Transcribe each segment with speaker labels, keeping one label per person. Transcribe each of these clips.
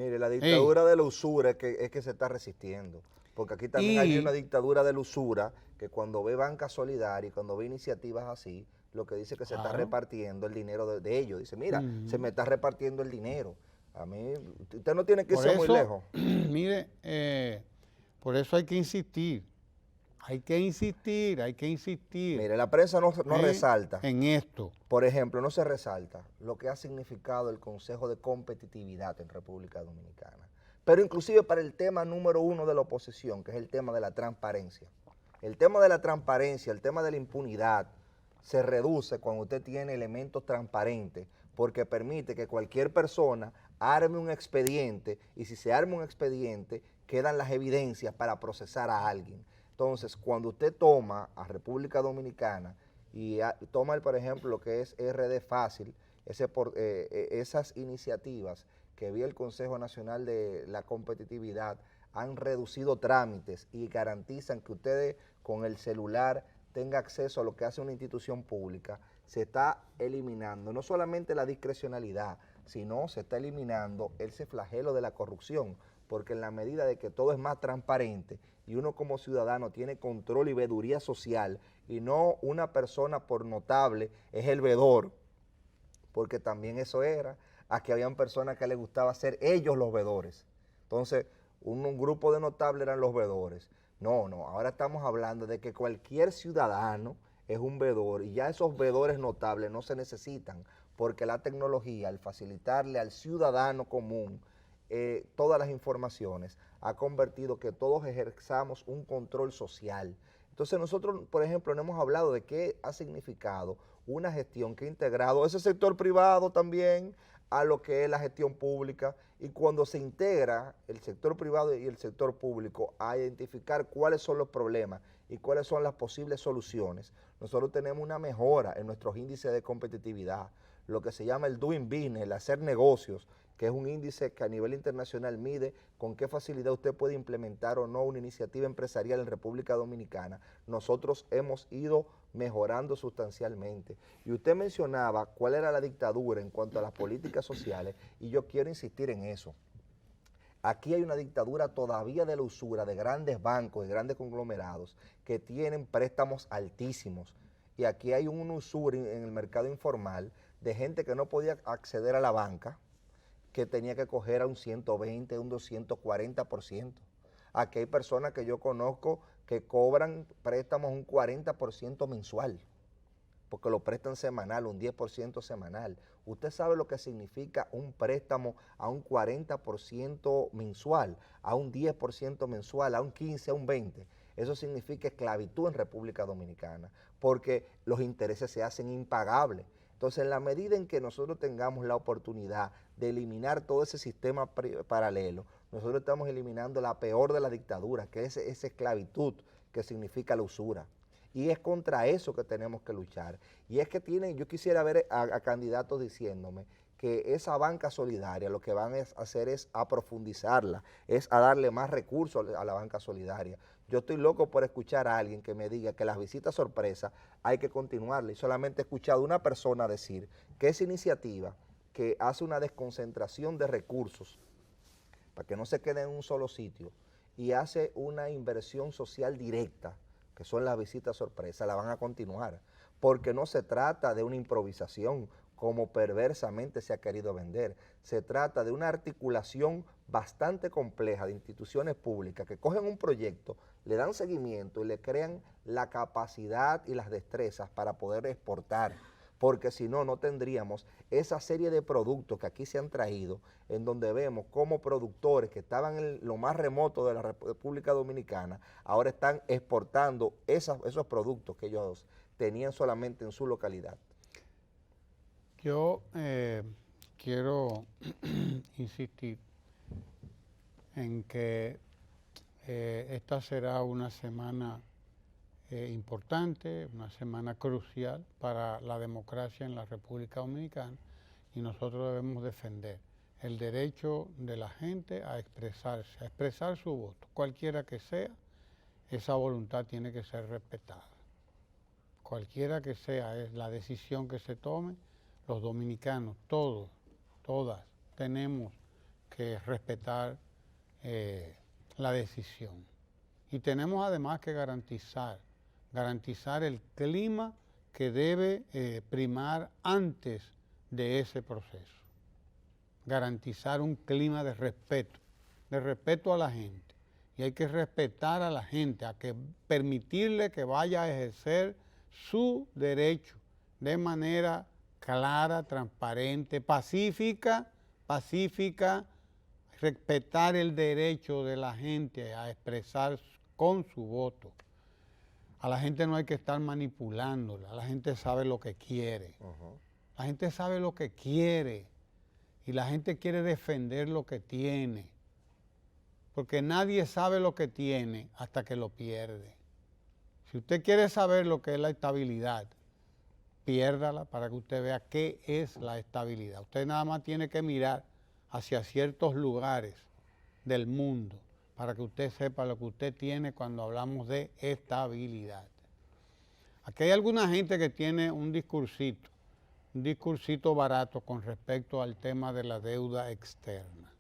Speaker 1: Mire, la
Speaker 2: Ey,
Speaker 1: dictadura de la usura es que se está resistiendo. Porque aquí también hay una
Speaker 2: y,
Speaker 1: dictadura de la usura que cuando ve banca solidaria y cuando ve iniciativas así, lo que dice que se está
Speaker 2: claro,
Speaker 1: repartiendo el dinero de ellos. Dice, mira, se me
Speaker 2: ujú.
Speaker 1: está repartiendo el dinero. A mí, usted no tiene que
Speaker 2: Por
Speaker 1: irse muy
Speaker 2: eso,
Speaker 1: lejos.
Speaker 2: mire, por eso hay que insistir, hay que insistir
Speaker 1: Mire, la prensa no
Speaker 2: ¿eh?
Speaker 1: resalta.
Speaker 2: en esto.
Speaker 1: Por ejemplo, no se resalta lo que ha significado el Consejo de Competitividad en República Dominicana. Pero inclusive para el tema número uno de la oposición, que es el tema de la transparencia. El tema de la transparencia, el tema de la impunidad, se reduce cuando usted tiene elementos transparentes, porque permite que cualquier persona arme un expediente, y si se arma un expediente, quedan las evidencias para procesar a alguien. Entonces, cuando usted toma a República Dominicana y toma, por ejemplo, lo que es RD Fácil, esas iniciativas que vía el Consejo Nacional de la Competitividad han reducido trámites y garantizan que ustedes con el celular tengan acceso a lo que hace una institución pública, se está eliminando no solamente la discrecionalidad, sino se está eliminando ese flagelo de la corrupción, porque en la medida de que todo es más transparente y uno como ciudadano tiene control y veeduría social y no una persona por notable es el vedor, porque también eso era, aquí habían personas que les gustaba ser ellos los vedores. Entonces, un grupo de notables eran los vedores. No, no, ahora estamos hablando de que cualquier ciudadano es un vedor y ya esos vedores notables no se necesitan porque la tecnología, al facilitarle al ciudadano común todas las informaciones, ha convertido que todos ejerzamos un control social. Entonces nosotros, por ejemplo, no hemos hablado de qué ha significado una gestión que ha integrado ese sector privado también a lo que es la gestión pública, y cuando se integra el sector privado y el sector público a identificar cuáles son los problemas y cuáles son las posibles soluciones, nosotros tenemos una mejora en nuestros índices de competitividad, lo que se llama el doing business, el hacer negocios, que es un índice que a nivel internacional mide con qué facilidad usted puede implementar o no una iniciativa empresarial en República Dominicana. Nosotros hemos ido mejorando sustancialmente. Y usted mencionaba cuál era la dictadura en cuanto a las políticas sociales, y yo quiero insistir en eso. Aquí hay una dictadura todavía de la usura de grandes bancos y grandes conglomerados que tienen préstamos altísimos. Y aquí hay una usura en el mercado informal de gente que no podía acceder a la banca, que tenía que coger a un 120, un 240%. Aquí hay personas que yo conozco que cobran préstamos un 40% mensual, porque lo prestan semanal, un 10% semanal. Usted sabe lo que significa un préstamo a un 40% mensual, a un 10% mensual, a un 15, a un 20%. Eso significa esclavitud en República Dominicana, porque los intereses se hacen impagables. Entonces, en la medida en que nosotros tengamos la oportunidad de eliminar todo ese sistema paralelo, nosotros estamos eliminando la peor de las dictaduras, que es esa esclavitud que significa la usura. Y es contra eso que tenemos que luchar. Y es que yo quisiera ver a candidatos diciéndome que esa banca solidaria lo que van a hacer es a profundizarla, es a darle más recursos a la banca solidaria. Yo estoy loco por escuchar a alguien que me diga que las visitas sorpresa hay que continuarla. Y solamente he escuchado a una persona decir que esa iniciativa que hace una desconcentración de recursos para que no se quede en un solo sitio y hace una inversión social directa, que son las visitas sorpresa, la van a continuar, porque no se trata de una improvisación como perversamente se ha querido vender, se trata de una articulación bastante compleja de instituciones públicas que cogen un proyecto, le dan seguimiento y le crean la capacidad y las destrezas para poder exportar, porque si no, no tendríamos esa serie de productos que aquí se han traído, en donde vemos cómo productores que estaban en lo más remoto de la República Dominicana, ahora están exportando esos productos que ellos tenían solamente en su localidad.
Speaker 2: Yo quiero insistir en que esta será una semana importante, una semana crucial para la democracia en la República Dominicana, y nosotros debemos defender el derecho de la gente a expresarse, a expresar su voto, cualquiera que sea, esa voluntad tiene que ser respetada. Cualquiera que sea es la decisión que se tome, los dominicanos, todos, todas, tenemos que respetar la decisión. Y tenemos además que garantizar el clima que debe primar antes de ese proceso. Garantizar un clima de respeto a la gente. Y hay que respetar a la gente, a que permitirle que vaya a ejercer su derecho de manera clara, transparente, pacífica, respetar el derecho de la gente a expresar con su voto. A la gente no hay que estar manipulándola, la gente sabe lo que quiere. La gente sabe lo que quiere y la gente quiere defender lo que tiene. Porque nadie sabe lo que tiene hasta que lo pierde. Si usted quiere saber lo que es la estabilidad, piérdala para que usted vea qué es la estabilidad. Usted nada más tiene que mirar hacia ciertos lugares del mundo para que usted sepa lo que usted tiene cuando hablamos de estabilidad. Aquí hay alguna gente que tiene un discursito barato con respecto al tema de la deuda externa.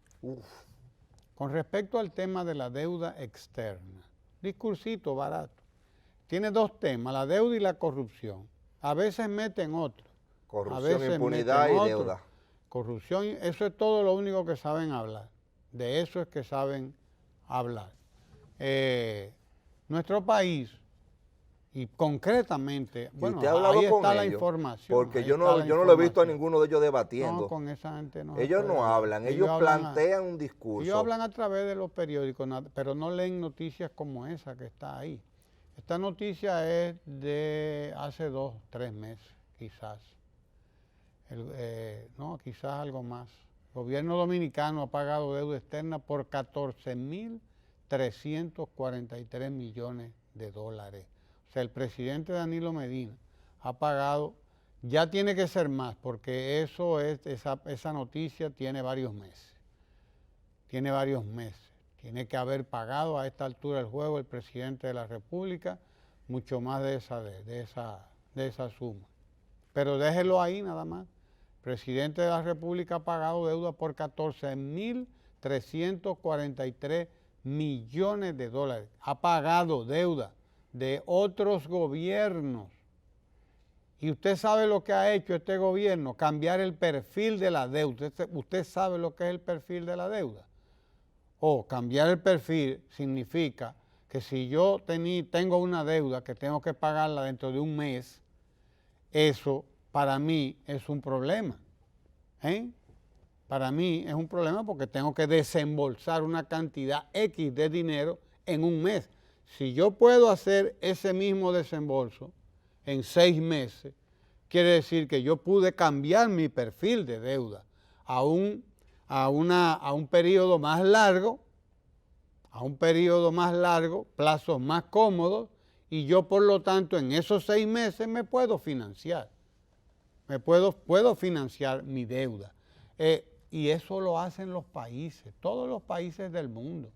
Speaker 2: Con respecto al tema de la deuda externa, discursito barato. Tiene dos temas, la deuda y la corrupción. A veces meten otro.
Speaker 1: Corrupción, impunidad y deuda.
Speaker 2: Corrupción, eso es todo lo único que saben hablar. De eso es que saben hablar. Nuestro país, y concretamente, bueno, ahí está la información.
Speaker 1: Porque yo no lo he visto a ninguno de ellos debatiendo.
Speaker 2: No, con esa gente no.
Speaker 1: Ellos no hablan, ellos plantean un discurso.
Speaker 2: Ellos hablan a través de los periódicos, pero no leen noticias como esa que está ahí. Esta noticia es de hace 2, 3 meses, quizás. No, quizás algo más. El gobierno dominicano ha pagado deuda externa por 14.343 millones de dólares. O sea, el presidente Danilo Medina ha pagado, ya tiene que ser más, porque esa noticia tiene varios meses. Tiene que haber pagado a esta altura del juego el presidente de la República mucho más de esa suma. Pero déjelo ahí nada más. El presidente de la República ha pagado deuda por 14.343 millones de dólares. Ha pagado deuda de otros gobiernos. Y usted sabe lo que ha hecho este gobierno, cambiar el perfil de la deuda. Usted sabe lo que es el perfil de la deuda. Cambiar el perfil significa que si yo tengo una deuda que tengo que pagarla dentro de un mes, eso para mí es un problema. Para mí es un problema porque tengo que desembolsar una cantidad X de dinero en un mes. Si yo puedo hacer ese mismo desembolso en 6 meses, quiere decir que yo pude cambiar mi perfil de deuda a un periodo más largo, plazos más cómodos, y yo por lo tanto en esos 6 meses me puedo financiar. Puedo financiar mi deuda. Y eso lo hacen los países, todos los países del mundo.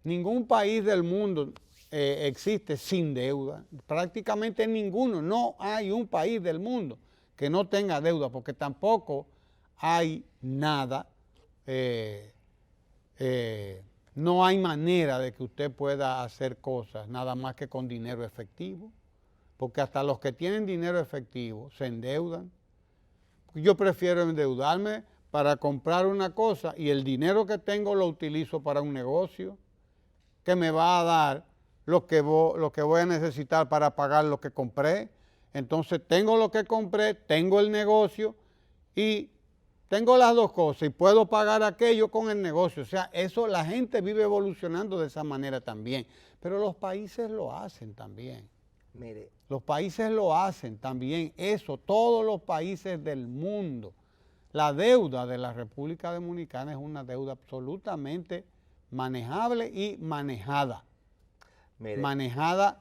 Speaker 2: Ningún país del mundo existe sin deuda, prácticamente ninguno. No hay un país del mundo que no tenga deuda, porque tampoco hay nada, no hay manera de que usted pueda hacer cosas nada más que con dinero efectivo, porque hasta los que tienen dinero efectivo se endeudan. Yo prefiero endeudarme para comprar una cosa y el dinero que tengo lo utilizo para un negocio que me va a dar lo que voy a necesitar para pagar lo que compré. Entonces tengo lo que compré, tengo el negocio y tengo las dos cosas y puedo pagar aquello con el negocio. O sea, eso la gente vive evolucionando de esa manera también. Pero los países lo hacen también.
Speaker 1: Mire.
Speaker 2: Los países lo hacen también. Eso, todos los países del mundo. La deuda de la República Dominicana es una deuda absolutamente manejable y manejada.
Speaker 1: Mire.
Speaker 2: Manejada,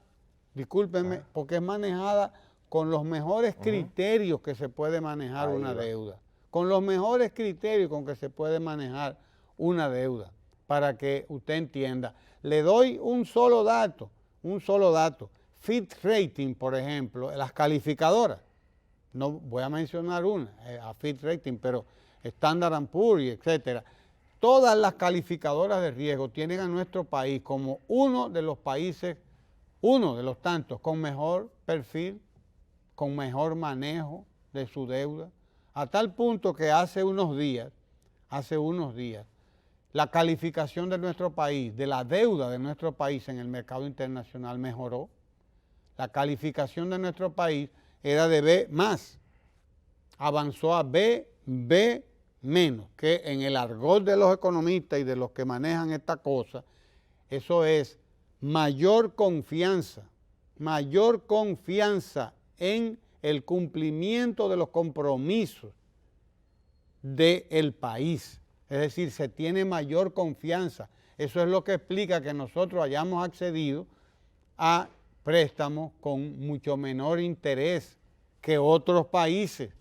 Speaker 2: discúlpenme, porque es manejada con los mejores criterios que se puede manejar una deuda. Con los mejores criterios con que se puede manejar una deuda, para que usted entienda. Le doy un solo dato. Fitch Rating, por ejemplo, las calificadoras. No voy a mencionar una, a Fitch Rating, pero Standard & Poor's, etcétera. Todas las calificadoras de riesgo tienen a nuestro país como uno de los países, uno de los tantos, con mejor perfil, con mejor manejo de su deuda, a tal punto que hace unos días, la calificación de nuestro país, de la deuda de nuestro país en el mercado internacional mejoró. La calificación de nuestro país era de B+, avanzó a B, que en el argot de los economistas y de los que manejan esta cosa, eso es mayor confianza en el cumplimiento de los compromisos del país. Es decir, se tiene mayor confianza. Eso es lo que explica que nosotros hayamos accedido a préstamos con mucho menor interés que otros países.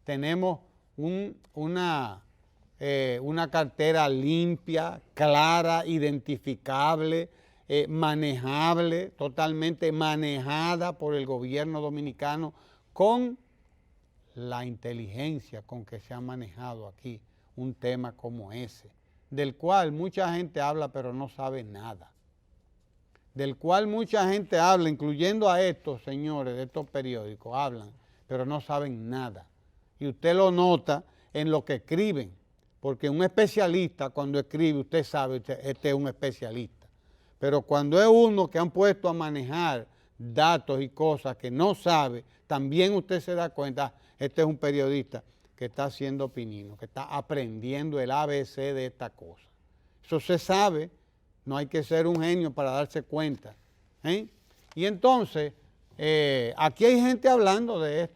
Speaker 2: Tenemos una cartera limpia, clara, identificable, manejable, totalmente manejada por el gobierno dominicano con la inteligencia con que se ha manejado aquí un tema como ese, del cual mucha gente habla pero no sabe nada, del cual mucha gente habla, incluyendo a estos señores de estos periódicos, hablan, pero no saben nada. Y usted lo nota en lo que escriben, porque un especialista cuando escribe, usted sabe, este es un especialista. Pero cuando es uno que han puesto a manejar datos y cosas que no sabe, también usted se da cuenta, este es un periodista que está haciendo pinino, que está aprendiendo el ABC de esta cosa. Eso se sabe, no hay que ser un genio para darse cuenta. Y entonces, aquí hay gente hablando de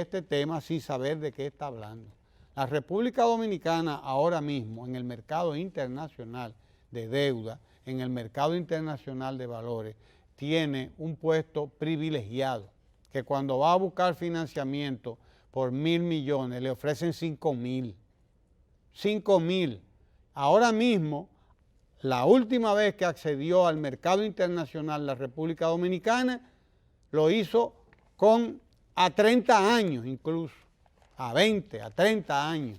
Speaker 2: este tema sin saber de qué está hablando. La República Dominicana ahora mismo en el mercado internacional de deuda, en el mercado internacional de valores, tiene un puesto privilegiado, que cuando va a buscar financiamiento por 1.000 millones le ofrecen 5.000. 5.000. Ahora mismo, la última vez que accedió al mercado internacional la República Dominicana, lo hizo a 30 años incluso, a 20, a 30 años.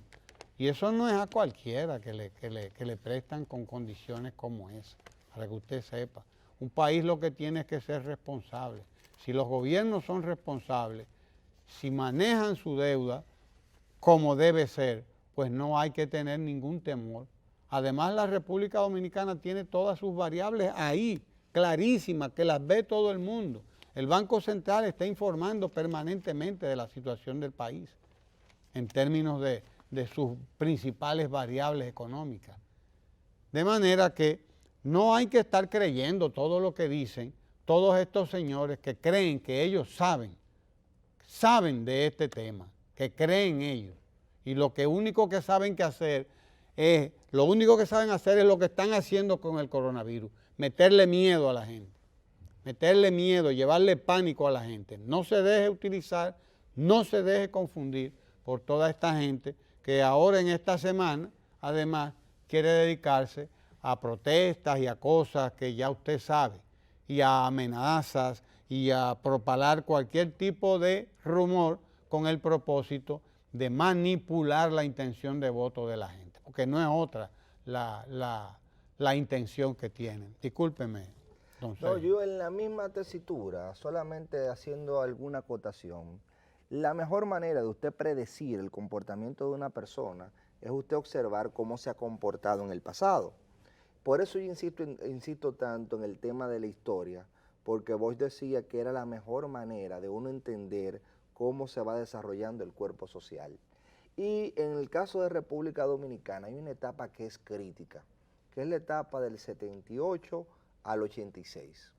Speaker 2: Y eso no es a cualquiera que le prestan con condiciones como esa, para que usted sepa. Un país lo que tiene es que ser responsable. Si los gobiernos son responsables, si manejan su deuda como debe ser, pues no hay que tener ningún temor. Además, la República Dominicana tiene todas sus variables ahí, clarísimas, que las ve todo el mundo. El Banco Central está informando permanentemente de la situación del país en términos de sus principales variables económicas. De manera que no hay que estar creyendo todo lo que dicen todos estos señores que creen que ellos saben de este tema, que creen ellos. Y lo único que saben hacer es lo que están haciendo con el coronavirus, meterle miedo a la gente, llevarle pánico a la gente. No se deje utilizar, no se deje confundir por toda esta gente que ahora en esta semana, además, quiere dedicarse a protestas y a cosas que ya usted sabe, y a amenazas y a propalar cualquier tipo de rumor con el propósito de manipular la intención de voto de la gente, porque no es otra la intención que tienen. Discúlpeme, don Sergio.
Speaker 1: No, yo en la misma tesitura, solamente haciendo alguna acotación, la mejor manera de usted predecir el comportamiento de una persona es usted observar cómo se ha comportado en el pasado. Por eso yo insisto tanto en el tema de la historia, porque vos decía que era la mejor manera de uno entender cómo se va desarrollando el cuerpo social. Y en el caso de República Dominicana hay una etapa que es crítica, que es la etapa del 78 al 86.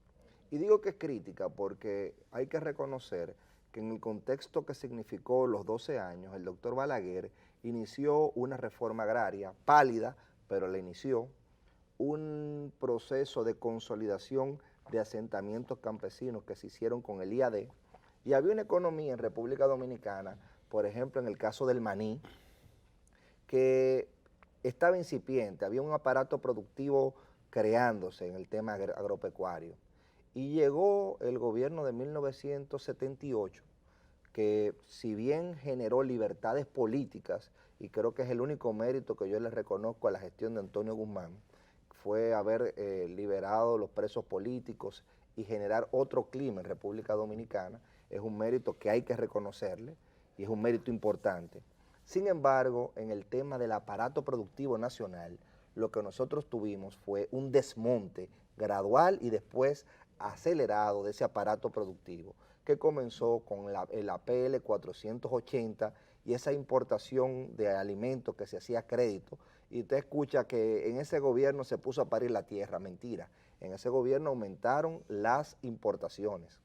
Speaker 1: Y digo que es crítica porque hay que reconocer que en el contexto que significó los 12 años, el doctor Balaguer inició una reforma agraria, pálida, pero la inició, un proceso de consolidación de asentamientos campesinos que se hicieron con el IAD, y había una economía en República Dominicana, por ejemplo en el caso del maní, que estaba incipiente, había un aparato productivo creándose en el tema agropecuario, y llegó el gobierno de 1978, que si bien generó libertades políticas, y creo que es el único mérito que yo le reconozco a la gestión de Antonio Guzmán, fue haber liberado los presos políticos y generar otro clima en República Dominicana, es un mérito que hay que reconocerle y es un mérito importante. Sin embargo, en el tema del aparato productivo nacional, lo que nosotros tuvimos fue un desmonte gradual y después acelerado de ese aparato productivo, que comenzó con el APL 480 y esa importación de alimentos que se hacía a crédito, y usted escucha que en ese gobierno se puso a parir la tierra. Mentira, en ese gobierno aumentaron las importaciones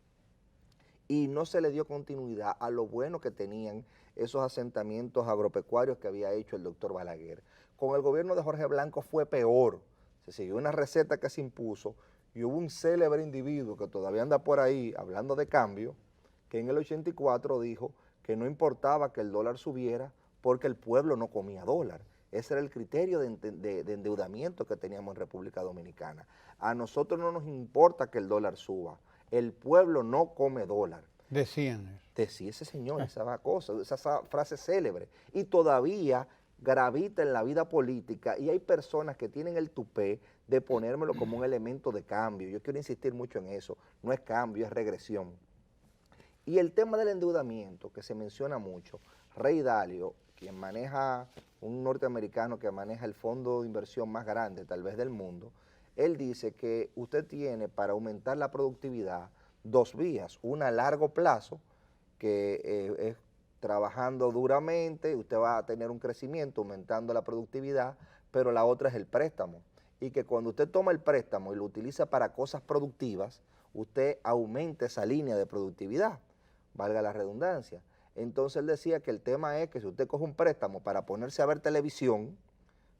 Speaker 1: y no se le dio continuidad a lo bueno que tenían esos asentamientos agropecuarios que había hecho el doctor Balaguer. Con el gobierno de Jorge Blanco fue peor, se siguió una receta que se impuso y hubo un célebre individuo que todavía anda por ahí hablando de cambio, que en el 84 dijo que no importaba que el dólar subiera porque el pueblo no comía dólar. Ese era el criterio de endeudamiento que teníamos en República Dominicana. A nosotros no nos importa que el dólar suba, el pueblo no come dólar.
Speaker 2: Decían eso.
Speaker 1: Decía ese señor esa cosa, esa frase célebre, y todavía gravita en la vida política y hay personas que tienen el tupé de ponérmelo como un elemento de cambio. Yo quiero insistir mucho en eso, no es cambio, es regresión. Y el tema del endeudamiento, que se menciona mucho, Ray Dalio, quien maneja, un norteamericano que maneja el fondo de inversión más grande tal vez del mundo, él dice que usted tiene para aumentar la productividad dos vías, una a largo plazo, que es trabajando duramente, usted va a tener un crecimiento aumentando la productividad, pero la otra es el préstamo, y que cuando usted toma el préstamo y lo utiliza para cosas productivas, usted aumenta esa línea de productividad, valga la redundancia. Entonces él decía que el tema es que si usted coge un préstamo para ponerse a ver televisión,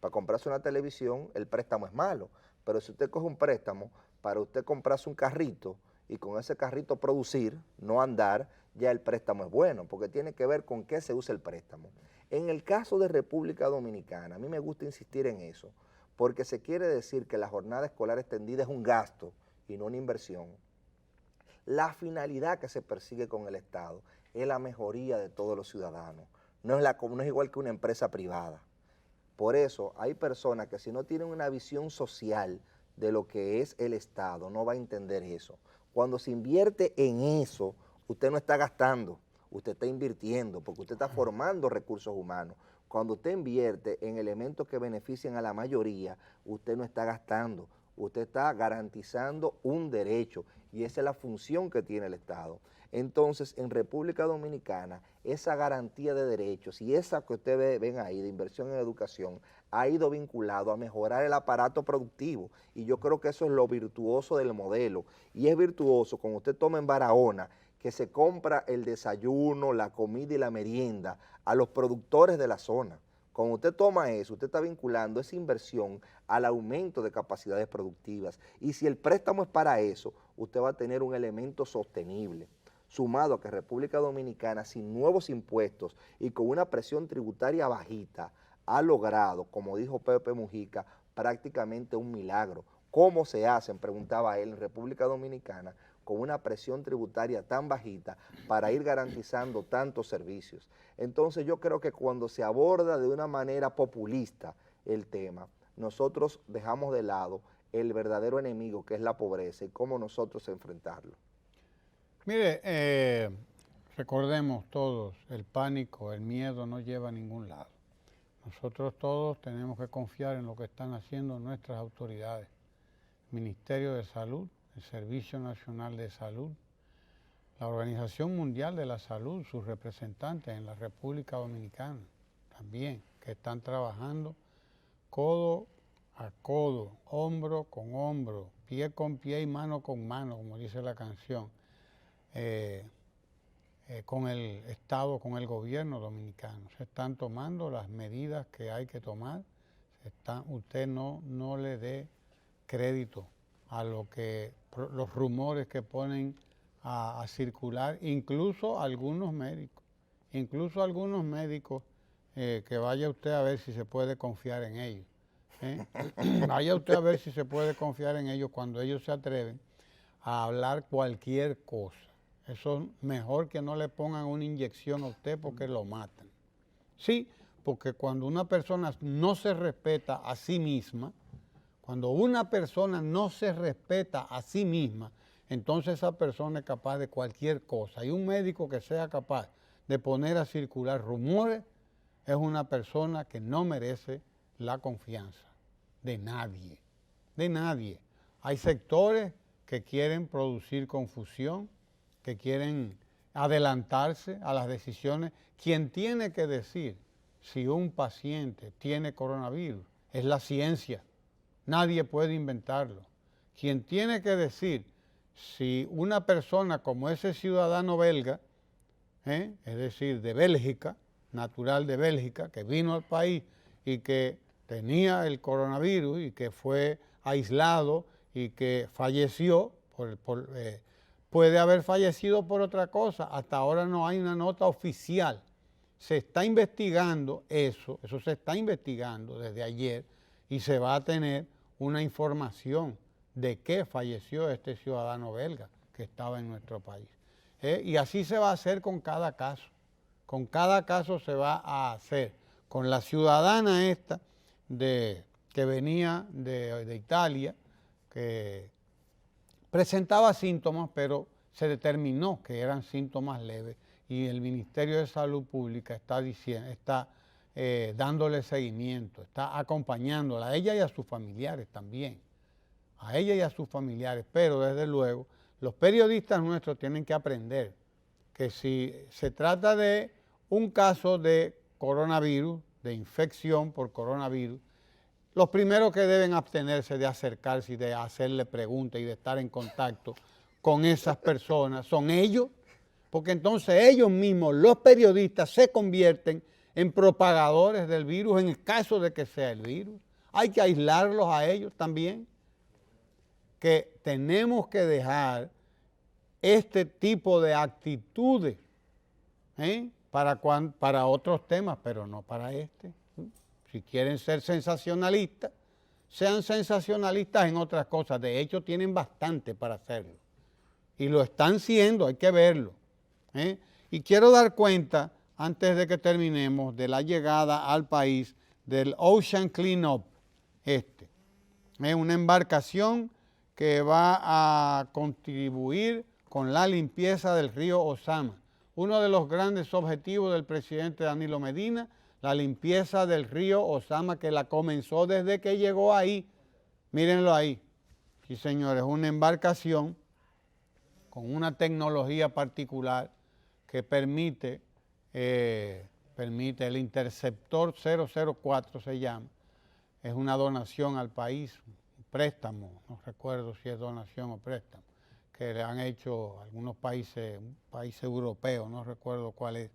Speaker 1: para comprarse una televisión, el préstamo es malo, pero si usted coge un préstamo para usted comprarse un carrito y con ese carrito producir, no andar, ya el préstamo es bueno, porque tiene que ver con qué se usa el préstamo. En el caso de República Dominicana, a mí me gusta insistir en eso, porque se quiere decir que la jornada escolar extendida es un gasto y no una inversión. La finalidad que se persigue con el Estado es la mejoría de todos los ciudadanos, no es igual que una empresa privada. Por eso hay personas que si no tienen una visión social de lo que es el Estado, no va a entender eso. Cuando se invierte en eso, usted no está gastando, usted está invirtiendo, porque usted está formando recursos humanos. Cuando usted invierte en elementos que benefician a la mayoría, usted no está gastando, usted está garantizando un derecho y esa es la función que tiene el Estado. Entonces, en República Dominicana, esa garantía de derechos y esa que ustedes ven ahí de inversión en educación ha ido vinculado a mejorar el aparato productivo y yo creo que eso es lo virtuoso del modelo y es virtuoso cuando usted toma en Barahona que se compra el desayuno, la comida y la merienda a los productores de la zona. Cuando usted toma eso, usted está vinculando esa inversión al aumento de capacidades productivas y si el préstamo es para eso, usted va a tener un elemento sostenible. Sumado a que República Dominicana, sin nuevos impuestos y con una presión tributaria bajita, ha logrado, como dijo Pepe Mujica, prácticamente un milagro. ¿Cómo se hacen, preguntaba él, en República Dominicana, con una presión tributaria tan bajita para ir garantizando tantos servicios? Entonces yo creo que cuando se aborda de una manera populista el tema, nosotros dejamos de lado el verdadero enemigo que es la pobreza y cómo nosotros enfrentarlo.
Speaker 2: Mire, recordemos todos, el pánico, el miedo no lleva a ningún lado. Nosotros todos tenemos que confiar en lo que están haciendo nuestras autoridades, el Ministerio de Salud, el Servicio Nacional de Salud, la Organización Mundial de la Salud, sus representantes en la República Dominicana también, que están trabajando codo a codo, hombro con hombro, pie con pie y mano con mano, como dice la canción. Con el Estado, con el gobierno dominicano. Se están tomando las medidas que hay que tomar. Usted no le dé crédito a los rumores que ponen a circular, incluso algunos médicos. Que vaya usted a ver si se puede confiar en ellos. Vaya usted a ver si se puede confiar en ellos cuando ellos se atreven a hablar cualquier cosa. Eso es mejor que no le pongan una inyección a usted porque lo matan. Sí, porque cuando una persona no se respeta a sí misma, cuando una persona no se respeta a sí misma, entonces esa persona es capaz de cualquier cosa. Y un médico que sea capaz de poner a circular rumores es una persona que no merece la confianza de nadie, de nadie. Hay sectores que quieren producir confusión, que quieren adelantarse a las decisiones. Quien tiene que decir si un paciente tiene coronavirus es la ciencia. Nadie puede inventarlo. Quien tiene que decir si una persona como ese ciudadano belga, es decir, de Bélgica, natural de Bélgica, que vino al país y que tenía el coronavirus y que fue aislado y que falleció, puede haber fallecido por otra cosa. Hasta ahora no hay una nota oficial. Se está investigando eso se está investigando desde ayer y se va a tener una información de qué falleció este ciudadano belga que estaba en nuestro país. Y así se va a hacer con cada caso. Con cada caso se va a hacer. Con la ciudadana esta que venía de Italia, que presentaba síntomas, pero se determinó que eran síntomas leves y el Ministerio de Salud Pública está dándole seguimiento, está acompañándola a ella y a sus familiares también, a ella y a sus familiares, pero desde luego los periodistas nuestros tienen que aprender que si se trata de un caso de coronavirus, de infección por coronavirus, los primeros que deben abstenerse de acercarse y de hacerle preguntas y de estar en contacto con esas personas son ellos, porque entonces ellos mismos, los periodistas, se convierten en propagadores del virus en el caso de que sea el virus. Hay que aislarlos a ellos también, que tenemos que dejar este tipo de actitudes para otros temas, pero no para este. Si quieren ser sensacionalistas, sean sensacionalistas en otras cosas. De hecho, tienen bastante para hacerlo. Y lo están siendo, hay que verlo. Y quiero dar cuenta, antes de que terminemos, de la llegada al país del Ocean Cleanup. Una embarcación que va a contribuir con la limpieza del río Ozama. Uno de los grandes objetivos del presidente Danilo Medina, la limpieza del río Ozama, que la comenzó desde que llegó ahí. Mírenlo ahí. Sí, señores, una embarcación con una tecnología particular que permite el Interceptor 004 se llama. Es una donación al país, un préstamo, no recuerdo si es donación o préstamo, que le han hecho algunos países, un país europeo, no recuerdo cuál es.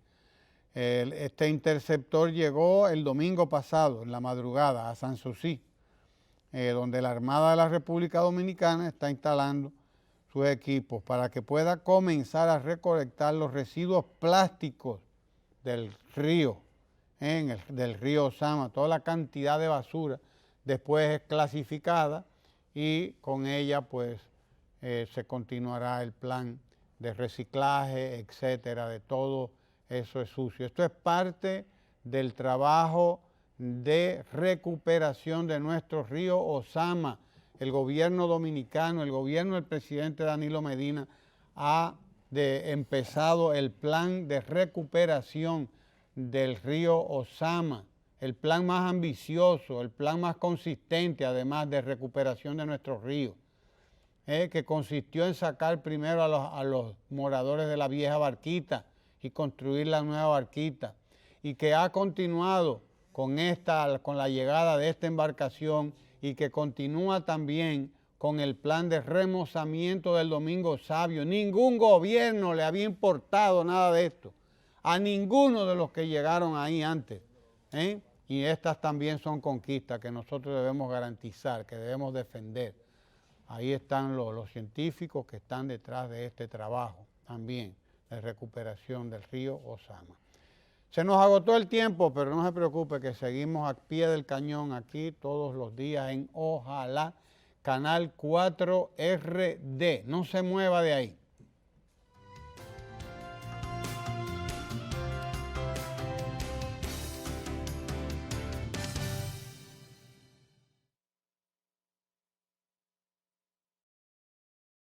Speaker 2: Este interceptor llegó el domingo pasado, en la madrugada, a Sanssouci, donde la Armada de la República Dominicana está instalando sus equipos para que pueda comenzar a recolectar los residuos plásticos del río, del río Ozama. Toda la cantidad de basura después es clasificada y con ella pues se continuará el plan de reciclaje, etcétera, de todo eso es sucio. Esto es parte del trabajo de recuperación de nuestro río Ozama. El gobierno dominicano, el gobierno del presidente Danilo Medina ha empezado el plan de recuperación del río Ozama, el plan más ambicioso, el plan más consistente, además de recuperación de nuestros ríos, que consistió en sacar primero a los moradores de la vieja barquita y construir la nueva barquita, y que ha continuado con la llegada de esta embarcación y que continúa también con el plan de remozamiento del Domingo Sabio. Ningún gobierno le había importado nada de esto, a ninguno de los que llegaron ahí antes. Y estas también son conquistas que nosotros debemos garantizar, que debemos defender. Ahí están los científicos que están detrás de este trabajo también, de recuperación del río Ozama. Se nos agotó el tiempo, pero no se preocupe que seguimos a pie del cañón aquí todos los días en Ojalá, Canal 4RD. No se mueva de ahí.